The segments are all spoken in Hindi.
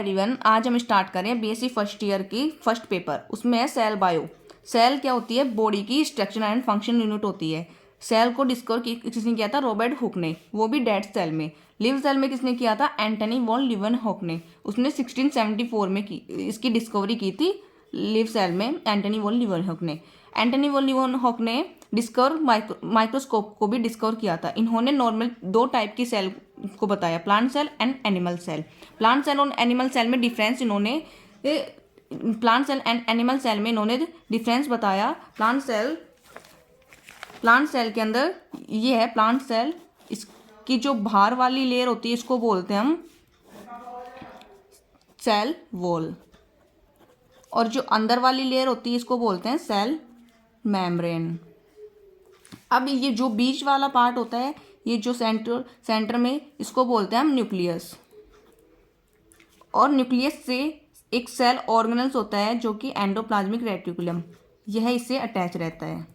एवरीवन, आज हम स्टार्ट करें बीएससी फर्स्ट ईयर की फर्स्ट पेपर। उसमें है सेल बायो। सेल क्या होती है? बॉडी की स्ट्रक्चर एंड फंक्शन यूनिट होती है। सेल को डिस्कवर किसने किया था? रॉबर्ट हुक ने, वो भी डेड सेल में। लिव सेल में किसने किया था? एंटनी वॉन लीवनहॉक ने। उसने 1674 में इसकी डिस्कवरी की थी। लिव सेल में एंटनी वॉन लीवनहॉक ने। एंटनी वॉन लीवनहॉक ने माइक्रोस्कोप को भी डिस्कवर किया था। इन्होंने नॉर्मल दो टाइप की सेल को बताया, plant cell and animal cell. Plant cell और एनिमल सेल में डिफरेंस इन्होंने plant cell and animal cell में इन्होंने डिफरेंस बताया। प्लांट सेल के अंदर ये है प्लांट सेल, इसकी जो बाहर वाली लेयर होती है इसको बोलते हैं हम सेल वॉल, और जो अंदर वाली लेयर होती है इसको बोलते हैं सेल मेम्ब्रेन। अब ये जो बीच वाला पार्ट होता है, ये जो सेंटर में, इसको बोलते हैं हम न्यूक्लियस। और न्यूक्लियस से एक सेल ऑर्गेनल्स होता है जो कि एंडोप्लाज्मिक रेटिकुलम, यह इससे अटैच रहता है।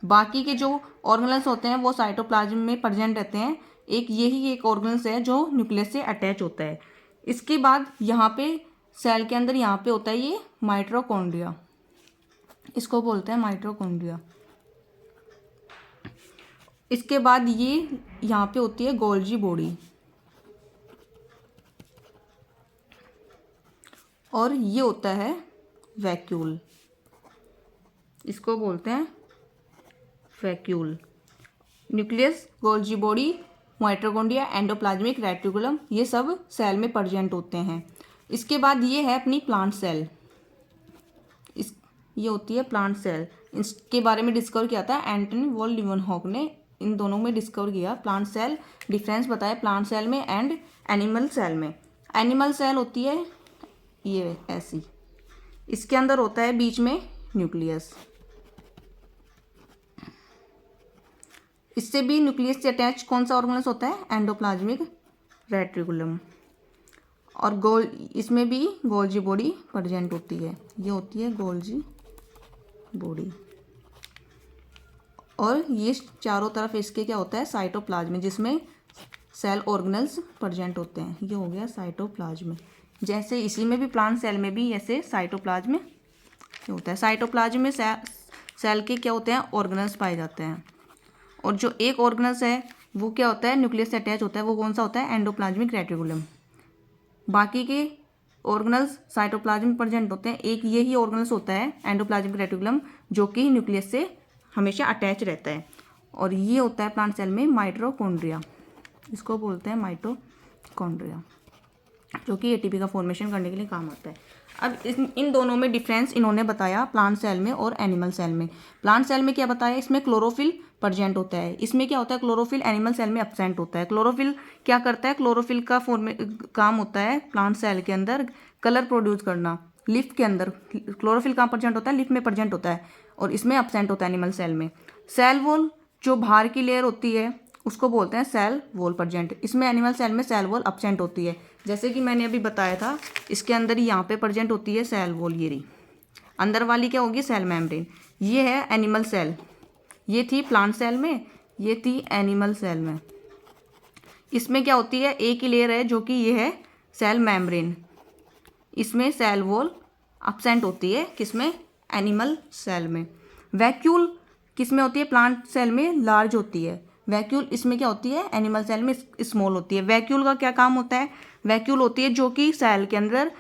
बाकी के जो ऑर्गेनल्स होते हैं वो साइटोप्लाज्म में प्रेजेंट रहते हैं। यही एक ऑर्गेनल्स है जो न्यूक्लियस से अटैच होता है। इसके बाद यहाँ पे सेल के अंदर यहाँ पे होता है ये माइटोकॉन्ड्रिया, इसको बोलते हैं माइटोकॉन्ड्रिया। इसके बाद ये यहाँ पे होती है गोल्जी बॉडी, और ये होता है वैक्यूल, इसको बोलते हैं vacuole. Nucleus, Golgi body, mitochondria, endoplasmic reticulum, ये सब सेल में प्रेजेंट होते हैं। इसके बाद ये है अपनी प्लांट सेल। ये होती है प्लांट सेल। इसके बारे में डिस्कवर किया था एंटनी वॉन लीवनहॉक ने। इन दोनों में डिस्कवर किया प्लांट सेल, डिफरेंस बताया प्लांट सेल में एंड एनिमल सेल में। एनिमल सेल होती है ये ऐसी, इसके अंदर होता है बीच में न्यूक्लियस। इससे भी न्यूक्लियस से अटैच कौन सा ऑर्गेनल्स होता है? Endoplasmic reticulum. और इसमें भी गोल्जी बॉडी प्रेजेंट होती है, ये होती है गोल्जी बॉडी। और ये चारों तरफ इसके क्या होता है? साइटोप्लाज्म, जिसमें सेल ऑर्गेनल्स प्रेजेंट होते हैं। ये हो गया साइटोप्लाज्म। जैसे इसी में भी प्लांट सेल में भी ऐसे साइटोप्लाज्म होता है। साइटोप्लाज्म में सेल के क्या होते हैं? ऑर्गेनल्स पाए जाते हैं। और जो एक ऑर्गेनल्स है वो क्या होता है? न्यूक्लियस से अटैच होता है। वो कौन सा होता है? Endoplasmic reticulum. बाकी के ऑर्गेनल्स साइटोप्लाज्म में प्रेजेंट होते हैं। एक यही ऑर्गेनल्स होता है एंडोप्लाज्मिक रेटिकुलम, जो कि न्यूक्लियस से हमेशा अटैच रहता है। और ये होता है प्लांट सेल में माइटोकॉन्ड्रिया, इसको बोलते हैं माइटोकॉन्ड्रिया, जो कि एटीपी का फॉर्मेशन करने के लिए काम आता है। अब इन दोनों में डिफरेंस इन्होंने बताया प्लांट सेल में और एनिमल सेल में। प्लांट सेल में क्या बताया? इसमें क्लोरोफिल प्रेजेंट होता है। इसमें क्या होता है? क्लोरोफिल एनिमल सेल में एब्सेंट होता है। क्लोरोफिल क्या करता है? क्लोरोफिल का काम होता है प्लांट सेल के अंदर कलर प्रोड्यूस करना। लीफ के अंदर क्लोरोफिल कहाँ प्रेजेंट होता है? लीफ में प्रेजेंट होता है, और इसमें एब्सेंट होता है एनिमल सेल में। सेल वॉल, जो बाहर की लेयर होती है उसको बोलते हैं सेल वॉल प्रेजेंट। इसमें एनिमल सेल में सेल वॉल एब्सेंट होती है। जैसे कि मैंने अभी बताया था, इसके अंदर ही यहाँ पे प्रेजेंट होती है सेल वॉल। ये रही अंदर वाली क्या होगी? Cell membrane. ये है एनिमल सेल, ये थी प्लांट सेल में, ये थी एनिमल सेल में। इसमें क्या होती है? एक ही लेयर है जो कि ये है सेल मेम्ब्रेन। इसमें सेल वॉल एब्सेंट होती है, किसमें? एनिमल सेल में। वैक्यूल किस में होती है? प्लांट सेल में लार्ज होती है। वैक्यूल इसमें क्या होती है? एनिमल सेल में स्मॉल होती है। वैक्यूल का क्या काम होता है? वैक्यूल होती है जो कि सेल के अंदर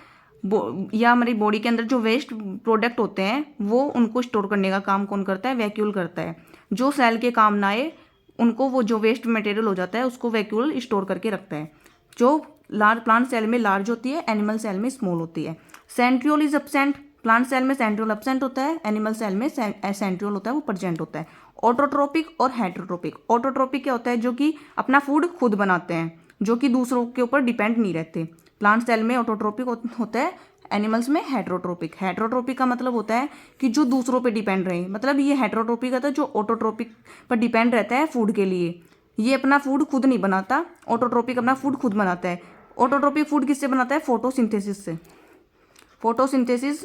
या हमारी बॉडी के अंदर जो वेस्ट प्रोडक्ट होते हैं वो उनको स्टोर करने का काम कौन करता है? वैक्यूल करता है। जो सेल के काम ना आए उनको, वो जो वेस्ट मटेरियल हो जाता है उसको वैक्यूल स्टोर करके रखता है। जो प्लांट सेल में लार्ज होती है, एनिमल सेल में स्मॉल होती है। Centriole is absent. Plant cell में सेंट्रियोल एब्सेंट होता है, एनिमल सेल में सेंट्रियोल होता है, वो प्रेजेंट होता है। ऑटोट्रोपिक और हेटेरोट्रोपिक। ऑटोट्रोपिक क्या होता है? जो कि अपना फूड खुद बनाते हैं, जो कि दूसरों के ऊपर डिपेंड नहीं रहते। प्लांट सेल में ऑटोट्रोपिक होता है, एनिमल्स में हेटेरोट्रोपिक। हेटेरोट्रोपिक का मतलब होता है कि जो दूसरों पे डिपेंड रहे। मतलब ये हेटेरोट्रोपिक होता है जो ऑटोट्रोपिक पर डिपेंड रहता है फूड के लिए। ये अपना फूड खुद नहीं बनाता, ऑटोट्रोपिक अपना फूड खुद बनाता है। ऑटोट्रोपिक फूड किससे बनाता है? फोटोसिंथेसिस से। फोटोसिंथेसिस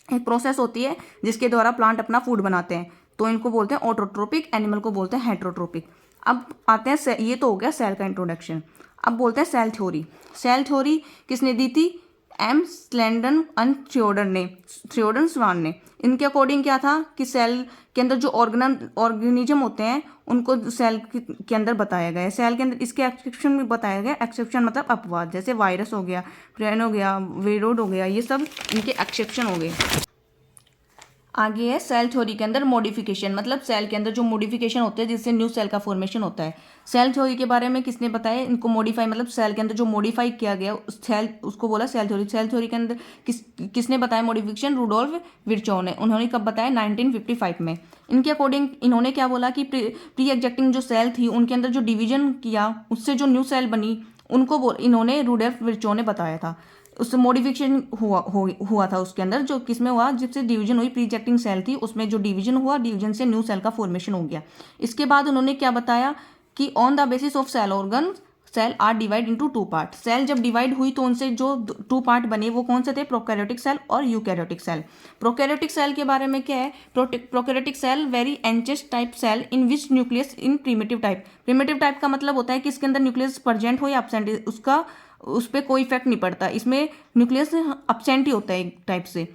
एक प्रोसेस होती है जिसके द्वारा प्लांट अपना फूड बनाते हैं, तो इनको बोलते हैं ऑटोट्रोपिक, एनिमल को बोलते हैं हेटेरोट्रोपिक। अब आते हैं ये तो हो गया सेल का इंट्रोडक्शन। अब बोलते हैं सेल थ्योरी। सेल थ्योरी किसने दी थी? एम स्लेंडन एंड थ्योडन स्वान ने। इनके अकॉर्डिंग क्या था कि सेल के अंदर जो ऑर्गेनिज्म होते हैं उनको सेल के अंदर बताया गया है। सेल के अंदर इसके एक्सेप्शन में बताया गया। एक्सेप्शन मतलब अपवाद, जैसे वायरस हो गया, प्रेन हो गया, वेरोड हो गया, ये सब इनके एक्सेप्शन हो गए। आगे है सेल थ्योरी के अंदर मॉडिफिकेशन, मतलब सेल के अंदर जो मॉडिफिकेशन होते हैं जिससे न्यू सेल का फॉर्मेशन होता है। सेल थ्योरी के बारे में किसने बताया? इनको मॉडिफाई, मतलब सेल के अंदर जो मॉडिफाई किया गया उस सेल, उसको बोला सेल थ्योरी। सेल थ्योरी के अंदर किसने बताया मॉडिफिकेशन? रुडोल्फ विर्चोव ने। उन्होंने कब बताया? 1955 में। इनके अकॉर्डिंग इन्होंने क्या बोला कि प्री एग्जिस्टिंग जो सेल थी उनके अंदर जो डिवीजन किया उससे जो न्यू सेल बनी उनको इन्होंने रुडोल्फ विर्चोव ने बताया था। उससे मॉडिफिकेशन हुआ था उसके अंदर, जो किसमें हुआ? जिससे डिवीजन हुई, प्री एग्जिस्टिंग सेल थी उसमें जो डिवीजन हुआ, डिवीजन से न्यू सेल का फॉर्मेशन हो गया। इसके बाद उन्होंने क्या बताया कि on the basis of cell organ cell are divide into two part. Cell जब डिवाइड हुई तो उनसे जो टू पार्ट बने वो कौन से थे? प्रोकैरियोटिक सेल और यूकैरियोटिक सेल। प्रोकैरियोटिक सेल के बारे में क्या है? Prokaryotic cell very ancient type cell in which nucleus in primitive type. Primitive type का मतलब होता है कि इसके अंदर न्यूक्लियस प्रेजेंट हो या एब्सेंट, उसका उस पर कोई इफेक्ट नहीं पड़ता। इसमें न्यूक्लियस एब्सेंट ही होता है एक टाइप से।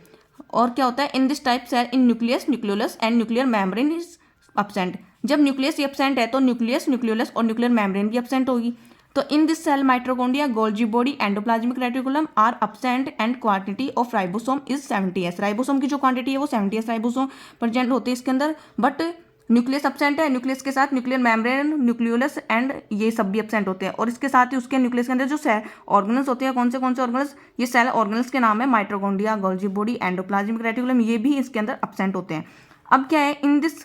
और क्या होता है? In this type cell in nucleus nucleolus and nuclear membrane is absent. जब न्यूक्लियस एब्सेंट है तो न्यूक्लियस न्यूक्लियोलस और न्यूक्लियर मेम्ब्रेन भी एब्सेंट होगी। तो in this cell mitochondria, Golgi body, endoplasmic reticulum are absent and quantity of ribosome is 70s। Ribosome की जो क्वांटिटी है वो 70s राइबोसोम प्रेजेंट होते हैं इसके अंदर, बट न्यूक्लियस एब्सेंट है। न्यूक्लियस के साथ न्यूक्लियर मेम्ब्रेन, न्यूक्लियोलस एंड ये सब भी एब्सेंट होते हैं। और इसके साथ ही उसके न्यूक्लियस के अंदर जो सेल ऑर्गेनल्स होते हैं, कौन से ऑर्गेनल्स? ये सेल ऑर्गेनल्स के नाम है mitochondria, Golgi body, endoplasmic reticulum, ये भी इसके अंदर एब्सेंट होते हैं। अब क्या है? In this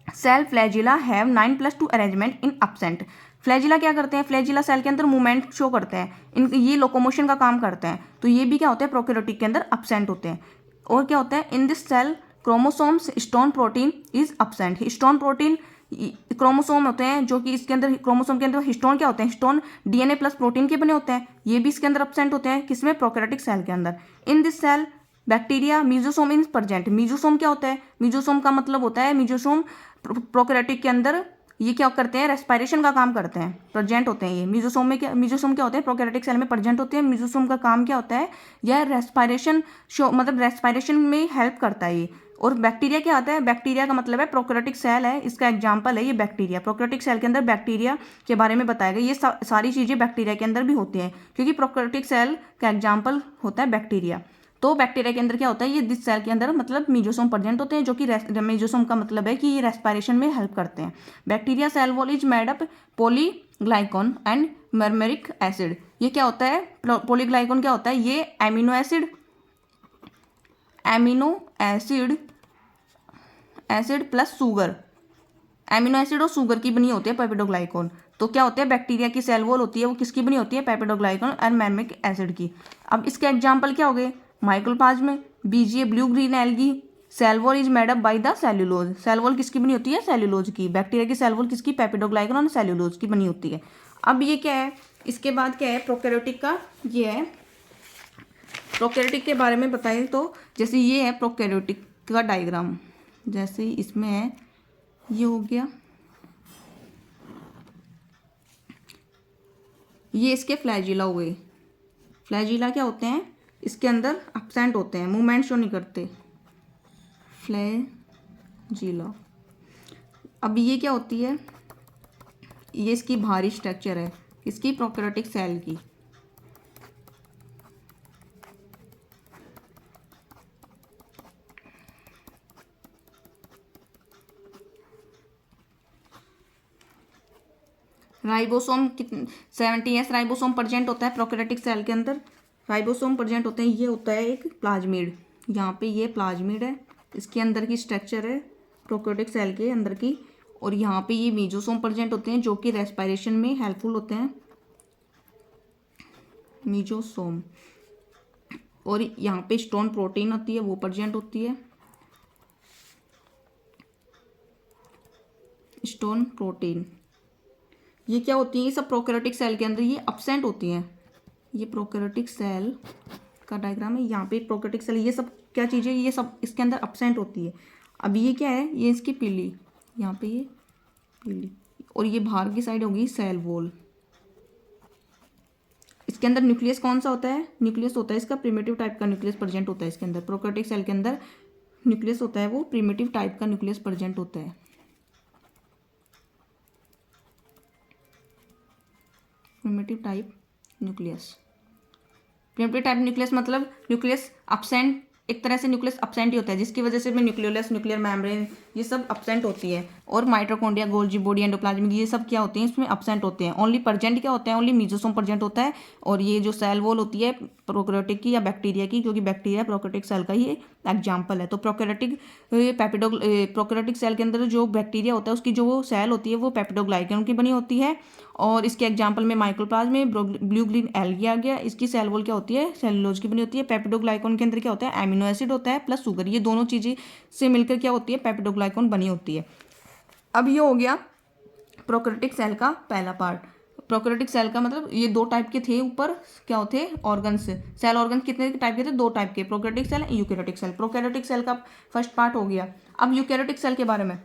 cell flagella have 9+2 arrangement in absent. Flagella क्या करते हैं? फ्लैजिला सेल के अंदर मूवमेंट शो करते हैं, इन ये लोकोमोशन का काम करते हैं। तो ये भी क्या होते हैं? प्रोकैरियोटिक के अंदर एब्सेंट होते हैं। और क्या होता है? In this cell chromosomes histone protein is absent. Histone protein chromosome होते हैं जो कि इसके अंदर, क्रोमोसोम के अंदर हिस्टोन क्या होते हैं? हिस्टोन डीएनए प्लस प्रोटीन के बने होते हैं, ये भी इसके अंदर एब्सेंट होते हैं। किसमें? प्रोकैरियोटिक सेल के अंदर। In this cell bacteria mesosome is present. Mesosome क्या होता है? मीजोसोम का मतलब होता है, मीजोसोम प्रोकैरियोटिक के अंदर ये क्या करते हैं? रेस्पिरेशन का काम करते हैं, प्रेजेंट होते हैं ये। मीजोसोम में क्या, मीजोसोम क्या होते हैं? प्रोकैरियोटिक सेल में प्रेजेंट होते हैं। मीजोसोम का काम क्या होता है? यह रेस्पिरेशन शो, मतलब रेस्पिरेशन में हेल्प करता है ये। और बैक्टीरिया क्या आता है? बैक्टीरिया का मतलब है प्रोकैरियोटिक सेल है, इसका एग्जाम्पल है ये बैक्टीरिया। प्रोकैरियोटिक सेल के अंदर बैक्टीरिया के बारे में बताया गया। ये सारी चीज़ें बैक्टीरिया के अंदर भी होती हैं, क्योंकि प्रोकैरियोटिक सेल का एग्जाम्पल होता है बैक्टीरिया। तो बैक्टीरिया के अंदर क्या होता है? ये दिस सेल के अंदर मतलब मीजोसोम प्रेजेंट होते हैं, जो कि मीजोसोम का मतलब है कि ये रेस्पिरेशन में हेल्प करते हैं। Bacteria cell wall is made up polyglycan and muramic acid. ये क्या होता है? पॉलीग्लाइकॉन क्या होता है? ये amino acid plus sugar, amino acid और शुगर की बनी होती है पेप्टिडोग्लाइकॉन। तो क्या होते हैं? बैक्टीरिया की सेल वॉल होती है वो किसकी बनी होती है? पेप्टिडोग्लाइकॉन और मर्मेरिक एसिड की। अब इसके एग्जाम्पल क्या हो गए? Mycoplasma, BGA, blue green algae. Cell wall is made up by the cellulose. Cell wall किसकी बनी होती है? सेल्यूलोज की। बैक्टीरिया की सेल वॉल किसकी? पेप्टिडोग्लाइकॉन और सेल्यूलोज की बनी होती है। अब ये क्या है? इसके बाद क्या है? प्रोकैरियोटिक का ये है। प्रोकैरियोटिक के बारे में बताएं तो जैसे ये है प्रोकैरियोटिक का डायग्राम, जैसे इसमें है, ये हो गया, ये इसके फ्लैजिला हुए। फ्लैजिला क्या होते हैं? इसके अंदर एब्सेंट होते हैं, मूवमेंट शो नहीं करते, फ्लैजिला। अब ये क्या होती है? ये इसकी भारी स्ट्रक्चर है, इसकी प्रोकैरियोटिक सेल की। राइबोसोम 70s राइबोसोम प्रेजेंट होता है प्रोकैरियोटिक सेल के अंदर। राइबोसोम प्रेजेंट होते हैं, ये होता है एक प्लाज्मिड, यहाँ पे ये प्लाज्मिड है, इसके अंदर की स्ट्रक्चर है प्रोकैरियोटिक सेल के अंदर की। और यहाँ पे ये मीजोसोम प्रेजेंट होते हैं जो कि रेस्पिरेशन में हेल्पफुल होते हैं, मीजोसोम। और यहाँ पे स्टोन प्रोटीन होती है वो प्रेजेंट होती है, स्टोन प्रोटीन। ये क्या होती है? ये सब प्रोकैरियोटिक सेल के अंदर ये एब्सेंट होती हैं। ये प्रोकैरियोटिक सेल का डायग्राम है, यहाँ पे प्रोकैरियोटिक सेल, ये सब क्या चीज़ें? ये सब इसके अंदर एब्सेंट होती है। अब ये क्या है? ये इसकी पीली, यहाँ पे ये पीली, और ये बाहर की साइड होगी सेल वॉल। इसके अंदर न्यूक्लियस कौन सा होता है, न्यूक्लियस होता है इसका प्रिमिटिव टाइप का न्यूक्लियस प्रेजेंट होता है इसके अंदर। प्रोकैरियोटिक सेल के अंदर न्यूक्लियस होता है वो प्रिमिटिव टाइप का न्यूक्लियस प्रेजेंट होता है। Primitive type nucleus, primitive type nucleus मतलब न्यूक्लियस अब्सेंट, एक तरह से न्यूक्लियस अब्सेंट ही होता है जिसकी वजह से में न्यूक्लियोलस, न्यूक्लियर मेम्ब्रेन ये सब अब्सेंट होती है। और माइटोकॉन्ड्रिया, गोल्जी बॉडी, एंडोप्लाज्मिक ये सब क्या होते हैं इसमें अब्सेंट होते हैं। ओनली प्रेजेंट क्या होता है, ओनली मेसोसोम प्रेजेंट होता है। और ये जो सेल वॉल होती है प्रोकैरियोटिक की या बैक्टीरिया की, क्योंकि बैक्टीरिया प्रोकैरियोटिक सेल का ही एग्जाम्पल है। तो प्रोकैरियोटिक प्रोकैरियोटिक सेल के अंदर जो बैक्टीरिया होता है उसकी जो सेल होती है वो पेप्टिडोग्लाइकन की बनी होती है। और इसके एग्जाम्पल में माइक्रोप्लाज्म में ब्लू ग्रीन एल्गी आ गया, इसकी सेल वॉल क्या होती है, सेलुलोज की बनी होती है। पेप्टिडोग्लाइकन के अंदर क्या होता है, एमिनो एसिड होता है प्लस शुगर, ये दोनों चीज़ें से मिलकर क्या होती है, पेप्टिडोग्लाइकन बनी होती है। अब ये हो गया प्रोकैरियोटिक सेल का पहला पार्ट। प्रोकैरियोटिक सेल का मतलब ये दो टाइप के थे, ऊपर क्या होते ऑर्गन्स, सेल ऑर्गन कितने टाइप के थे, दो टाइप के, prokaryotic cell, eukaryotic cell. Prokaryotic cell का फर्स्ट पार्ट हो गया। अब यूकैरियोटिक सेल के बारे में,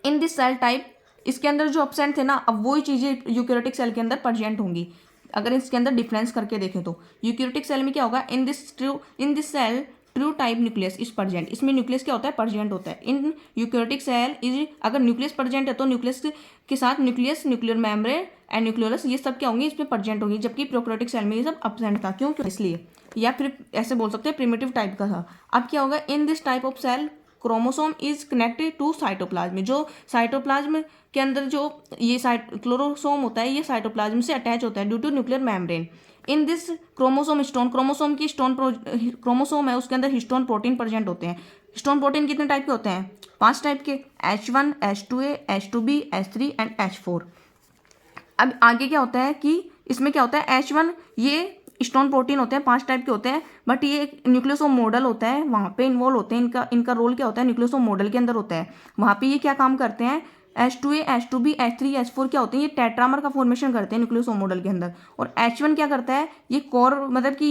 इन दिस सेल टाइप, इसके अंदर जो एब्सेंट थे ना, अब वही चीज़ें यूकैरियोटिक सेल के अंदर प्रेजेंट होंगी। अगर इसके अंदर डिफरेंस करके देखें तो यूकैरियोटिक सेल में क्या होगा, in this cell true type nucleus is present, इसमें न्यूक्लियस क्या होता है, प्रेजेंट होता है। इन यूकैरियोटिक सेल इज, अगर न्यूक्लियस प्रेजेंट है तो न्यूक्लियस के साथ nucleus, nuclear membrane and nucleolus ये सब क्या होंगे, इसमें प्रेजेंट होंगी। जबकि प्रोकैरियोटिक सेल में ये सब एब्सेंट था, क्यों इसलिए, या फिर ऐसे बोल सकते हैं प्रिमिटिव टाइप का था। अब क्या होगा, in this type of cell chromosome is connected to cytoplasm, जो साइटोप्लाज्म के अंदर जो ये क्लोरोसोम होता है ये साइटोप्लाज्म से अटैच होता है due to nuclear membrane. In this chromosome stone, chromosome की स्टोन क्रोमोसोम है उसके अंदर हिस्टोन प्रोटीन प्रेजेंट होते हैं। हिस्टोन प्रोटीन कितने टाइप के होते हैं, 5 टाइप के, H1, H2A, H2B, H3 and H4। अब आगे क्या होता है कि इसमें क्या होता है, H1 ये स्टोन प्रोटीन होते हैं, 5 टाइप के होते हैं, बट ये एक न्यूक्लियोसोम मॉडल होता है, वहाँ पे इन्वॉल्व होते हैं, इनका रोल क्या होता है, न्यूक्लियोसोम मॉडल के अंदर होता है। वहाँ पे ये क्या काम करते हैं, H2A, H2B, H3, H4 क्या होते हैं, ये टेट्रामर का फॉर्मेशन करते हैं न्यूक्लियोसोम मॉडल के अंदर। और H1 क्या करता है, ये कोर, मतलब कि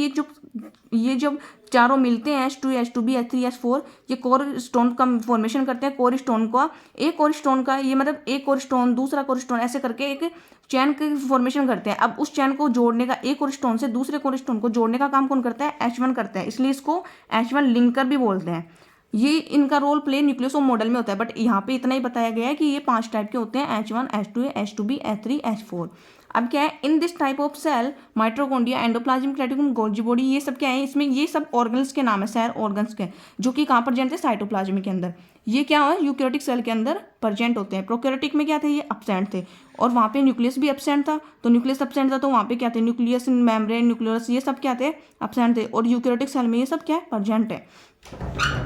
ये जब चारों मिलते हैं H2, H2B, H3, H4, ये कोर स्टोन का फॉर्मेशन करते हैं। कोर स्टोन का, एक कोर स्टोन का ये मतलब एक कोर स्टोन, दूसरा कोर स्टोन, ऐसे करके एक चैन के फॉर्मेशन करते हैं। अब उस चैन को जोड़ने का, एक कोर स्टोन से दूसरे कोर स्टोन को जोड़ने का काम कौन करता है, H1 करता है, इसलिए इसको H1 लिंकर भी बोलते हैं। ये इनका रोल प्ले न्यूक्लियोसोम मॉडल में होता है, बट यहाँ पे इतना ही बताया गया है कि ये 5 टाइप के होते हैं, H1, H2A, H2B, H3, H4। अब क्या है, in this type of cell mitochondria, endoplasmic reticulum, Golgi body, ये सब क्या है, इसमें ये सब ऑर्गन्स के नाम है, सेल ऑर्गन्स के, जो कि कहाँ प्रेजेंट है, साइटोप्लाज्म के अंदर। ये क्या है, यूकैरियोटिक सेल के अंदर प्रेजेंट होते हैं। प्रोकैरियोटिक में क्या थे, ये एब्सेंट थे, और वहाँ पे न्यूक्लियस भी एब्सेंट था। तो न्यूक्लियस एब्सेंट था तो वहाँ पे क्या थे, न्यूक्लियस, मेम्ब्रेन, न्यूक्लियोलस ये सब क्या थे, एब्सेंट थे। और यूकैरियोटिक सेल में ये सब क्या है, प्रेजेंट है।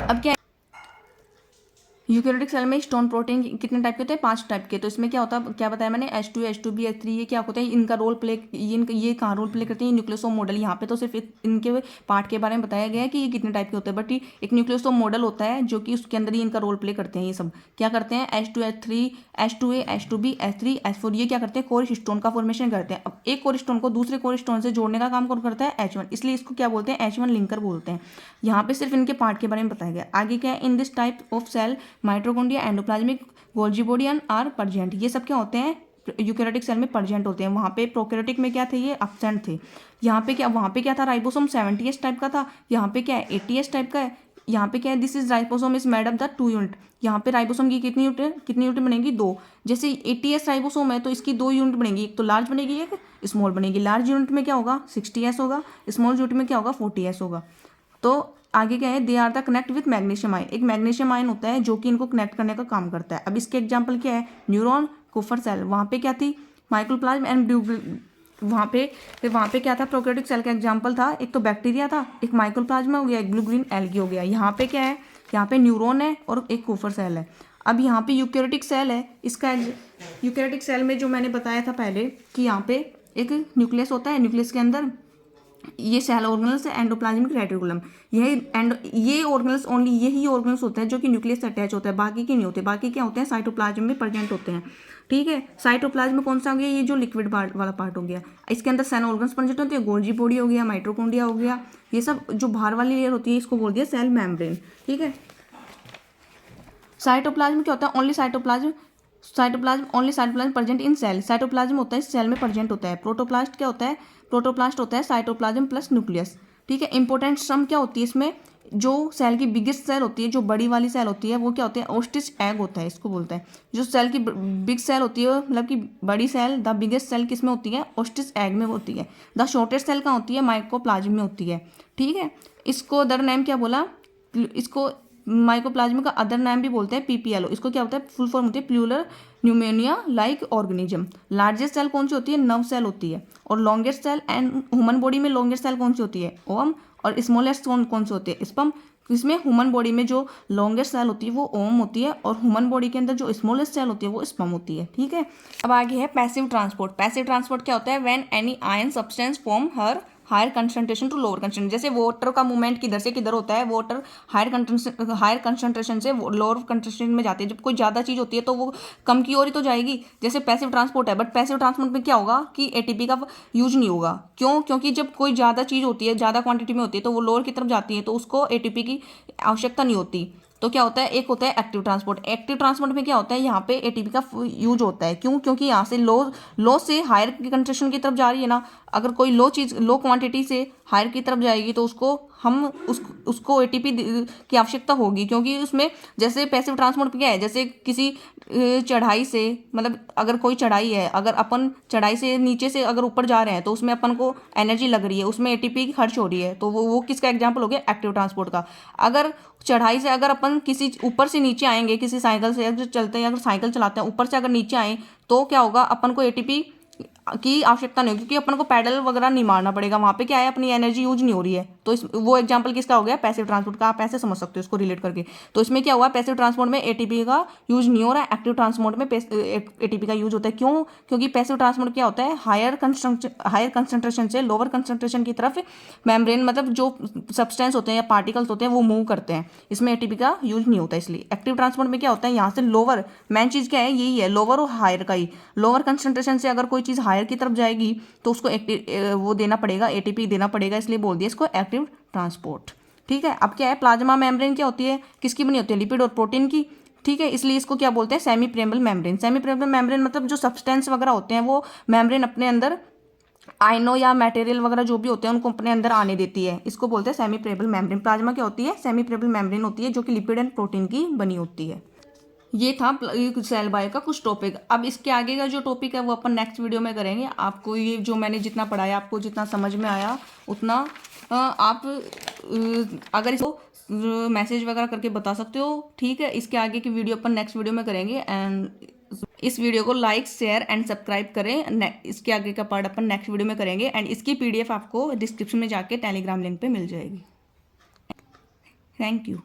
अब क्या, यूकैरियोटिक सेल में स्टोन प्रोटीन कितने टाइप के होते हैं, 5 टाइप के। तो इसमें क्या होता है, क्या बताया मैंने, H2, H2B, H3 ये क्या होता है, इनका रोल प्ले, ये कहाँ रोल प्ले करते हैं, न्यूक्लियोसोम मॉडल। यहाँ पे तो सिर्फ इनके पार्ट के बारे में बताया गया है कि ये कितने टाइप के होते हैं, बट एक न्यूक्लियोसोम मॉडल होता है जो कि उसके अंदर ही इनका रोल प्ले करते हैं। ये सब क्या करते हैं, H2, H3, H2A, H2B, H3, H4 ये क्या करते हैं, कोर स्टोन का फॉर्मेशन करते हैं। अब एक कोर स्टोन को दूसरे कोर स्टोन से जोड़ने का काम कौन करता है, H1, इसलिए इसको क्या बोलते हैं, H1 लिंकर बोलते हैं। यहाँ पे सिर्फ इनके पार्ट के बारे में बताया गया। आगे क्या है, in this type of cell mitochondria, endoplasmic, Golgi body and are present, ये सब क्या होते हैं, यूकैरियोटिक सेल में प्रेजेंट होते हैं। वहाँ पे प्रोकैरियोटिक में क्या थे, ये एब्सेंट थे। यहाँ पे क्या, वहाँ पे क्या था, राइबोसोम 70S टाइप का था, यहाँ पे क्या है 80S टाइप का है। यहाँ पे क्या है, this is ribosome is made up the 2 unit. यहाँ पे राइबोसोम की कितनी यूनिट बनेगी, 2। जैसे 80S राइबोसोम है तो इसकी 2 यूनिट बनेगी, एक तो लार्ज बनेगी, एक स्मॉल बनेगी। लार्ज यूनिट में क्या होगा, 60S होगा, स्मॉल यूनिट में क्या होगा, 40S होगा। तो आगे क्या है, they are the connect with magnesium ion, एक मैग्नीशियम आयन होता है जो कि इनको कनेक्ट करने का काम करता है। अब इसके एग्जांपल क्या है, न्यूरॉन, कुफर सेल, वहाँ पे क्या थी, माइक्रोप्लाज्म एंड वहाँ पे क्या था, प्रोकैरियोटिक सेल का एग्जांपल था, एक तो बैक्टीरिया था, एक माइक्रोप्लाज्म हो गया, एक ब्लू ग्रीन एल्गी हो गया। यहाँ पे क्या है, यहाँ पे न्यूरॉन है और एक कुफर सेल है। अब यहाँ पे यूकैरियोटिक सेल है, इसका यूकैरियोटिक सेल में जो मैंने बताया था पहले कि यहाँ पे एक न्यूक्लियस होता है, न्यूक्लियस के अंदर ये सेल ऑर्गेनल्स है, एंडोप्लाज्मिक रेटिकुलम, ये ऑर्गेनल्स ओनली यही ऑर्गेनल्स होते हैं जो कि न्यूक्लियस से अटैच होता है, बाकी के नहीं होते। बाकी क्या होते हैं, साइटोप्लाज्म में प्रेजेंट होते हैं। ठीक है, साइटोप्लाज्म में कौन सा हो गया, ये जो लिक्विड वाला पार्ट हो गया, इसके अंदर सेल ऑर्गन्स प्रेजेंट होते हैं, गोल्जी बॉडी हो गया, माइटोकॉन्ड्रिया हो गया, ये सब जो बाहर वाली लेयर होती है इसको बोल दिया सेल मेम्ब्रेन। ठीक है, साइटोप्लाज्म क्या होता है, only cytoplasm present in cell, cytoplasm होता है इस सेल में प्रेजेंट होता है। प्रोटोप्लास्ट क्या होता है, प्रोटोप्लास्ट होता है साइटोप्लाज्म प्लस न्यूक्लियस। ठीक है, इंपॉर्टेंट सम क्या होती है इसमें, जो सेल की बिगेस्ट सेल होती है, जो बड़ी वाली सेल होती है, वो क्या होती है, ओस्टिच एग होता है, इसको बोलते हैं। जो सेल की बिग सेल होती है, मतलब कि बड़ी सेल, द बिगेस्ट सेल किस में होती है, ओस्टिच एग में होती है। द शॉर्टेस्ट सेल कहाँ होती है, माइकोप्लाज्म में होती है। ठीक है, इसको अदर नेम क्या बोला, इसको माइकोप्लाज्म का अदर नाम भी बोलते हैं पीपीएलओ। इसको क्या होता है, फुल फॉर्म होती है pleural pneumonia like organism. Largest cell कौन सी होती है, नर्व सेल होती है। और longest cell and human body में लॉन्गेस्ट सेल कौन सी होती है, ओवम। और स्मॉलेस्ट कौन सी होती है, स्पर्म। इसमें ह्यूमन बॉडी में जो लॉन्गेस्ट सेल होती है वो ओवम होती है, और ह्यूमन बॉडी के अंदर जो स्मॉलेस्ट सेल होती है वो स्पर्म होती है। ठीक है, अब आगे है पैसिव ट्रांसपोर्ट। पैसिव ट्रांसपोर्ट क्या होता है, when any ion substance form हर higher concentration to lower concentration. जैसे वाटर का मूवमेंट किधर से किधर होता है, वाटर हायर कंसंट्रेशन से लोअर कंसंट्रेशन में जाती है। जब कोई ज़्यादा चीज़ होती है तो वो कम की ओर ही तो जाएगी। जैसे पैसिव ट्रांसपोर्ट है, बट पैसिव ट्रांसपोर्ट में क्या होगा कि एटीपी का यूज नहीं होगा। क्यों, क्योंकि जब कोई ज़्यादा चीज़ होती है, ज़्यादा क्वांटिटी में होती है, तो वो लोअर की तरफ जाती है, तो उसको एटीपी की आवश्यकता नहीं होती। तो क्या होता है, एक होता है एक्टिव ट्रांसपोर्ट। एक्टिव ट्रांसपोर्ट में क्या होता है, यहाँ पे एटीपी का यूज होता है। क्यों, क्योंकि यहाँ से लो से हायर कंसंट्रेशन की तरफ जा रही है ना। अगर कोई लो क्वांटिटी से हायर की तरफ जाएगी तो उसको एटीपी की आवश्यकता होगी, क्योंकि उसमें जैसे पैसिव ट्रांसपोर्ट क्या है, जैसे किसी चढ़ाई से, मतलब अगर कोई चढ़ाई है, अगर अपन चढ़ाई से नीचे से अगर ऊपर जा रहे हैं तो उसमें अपन को एनर्जी लग रही है, उसमें एटीपी खर्च हो रही है, तो वो किसका एग्जाम्पल हो गया, एक्टिव ट्रांसपोर्ट का। अगर चढ़ाई से अगर अपन किसी ऊपर से नीचे आएंगे, किसी साइकिल से अगर चलते हैं, अगर साइकिल चलाते हैं, ऊपर से अगर नीचे आए तो क्या होगा, अपन को एटीपी की आवश्यकता नहीं होगी, क्योंकि अपन को पैडल वगैरह नहीं मारना पड़ेगा, वहाँ पे क्या है, अपनी एनर्जी यूज नहीं हो रही है। तो वो एग्जांपल किसका हो गया, पैसिव ट्रांसपोर्ट का। आप ऐसे समझ सकते हो इसको रिलेट करके। तो इसमें क्या हुआ, पैसिव ट्रांसपोर्ट में एटीपी का यूज नहीं हो रहा है, एक्टिव ट्रांसपोर्ट में एटीपी का यूज होता है। क्यों, क्योंकि पैसिव ट्रांसपोर्ट क्या होता है, हायर कंसंट्रेशन से लोअर कंसंट्रेशन की तरफ मेम्ब्रेन, मतलब जो सब्सटेंस होते हैं या पार्टिकल्स होते हैं वो मूव करते हैं, इसमें एटीपी का यूज नहीं होता। इसलिए एक्टिव ट्रांसपोर्ट में क्या होता है, यहाँ से लोअर, मेन चीज़ क्या है, यही है, लोअर और हायर का ही। लोअर कंसंट्रेशन से अगर कोई चीज़ हायर की तरफ जाएगी तो उसको वो देना पड़ेगा, एटीपी देना पड़ेगा, इसलिए बोल दिया इसको एक्टिव ट्रांसपोर्ट। ठीक है, अब क्या है, प्लाज्मा मेम्ब्रेन क्या होती है, किसकी बनी होती है, लिपिड और प्रोटीन की। ठीक है, इसलिए इसको क्या बोलते हैं, सेमी प्रेमेबल मेम्ब्रेन। सेमी प्रेमेबल मेम्ब्रेन मतलब जो सब्सटेंस वगैरह होते हैं वो मेम्ब्रेन अपने अंदर आयनो या मटेरियल वगैरह जो भी होते हैं उनको अपने अंदर आने देती है, इसको बोलते हैं सेमी प्रेमेबल मेम्ब्रेन। प्लाज्मा क्या होती है, सेमी प्रेमेबल मेम्ब्रेन होती है, जो कि लिपिड एंड प्रोटीन की बनी होती है। ये था सेल बायो का कुछ टॉपिक। अब इसके आगे का जो टॉपिक है वो अपन नेक्स्ट वीडियो में करेंगे। आपको ये जो मैंने जितना पढ़ाया, आपको जितना समझ में आया उतना आप अगर इसको मैसेज वगैरह करके बता सकते हो। ठीक है, इसके आगे की वीडियो अपन नेक्स्ट वीडियो में करेंगे। एंड इस वीडियो को लाइक, शेयर एंड सब्सक्राइब करें। इसके आगे का पार्ट अपन नेक्स्ट वीडियो में करेंगे। एंड इसकी PDF आपको डिस्क्रिप्शन में जाके टेलीग्राम लिंक पे मिल जाएगी। Thank you.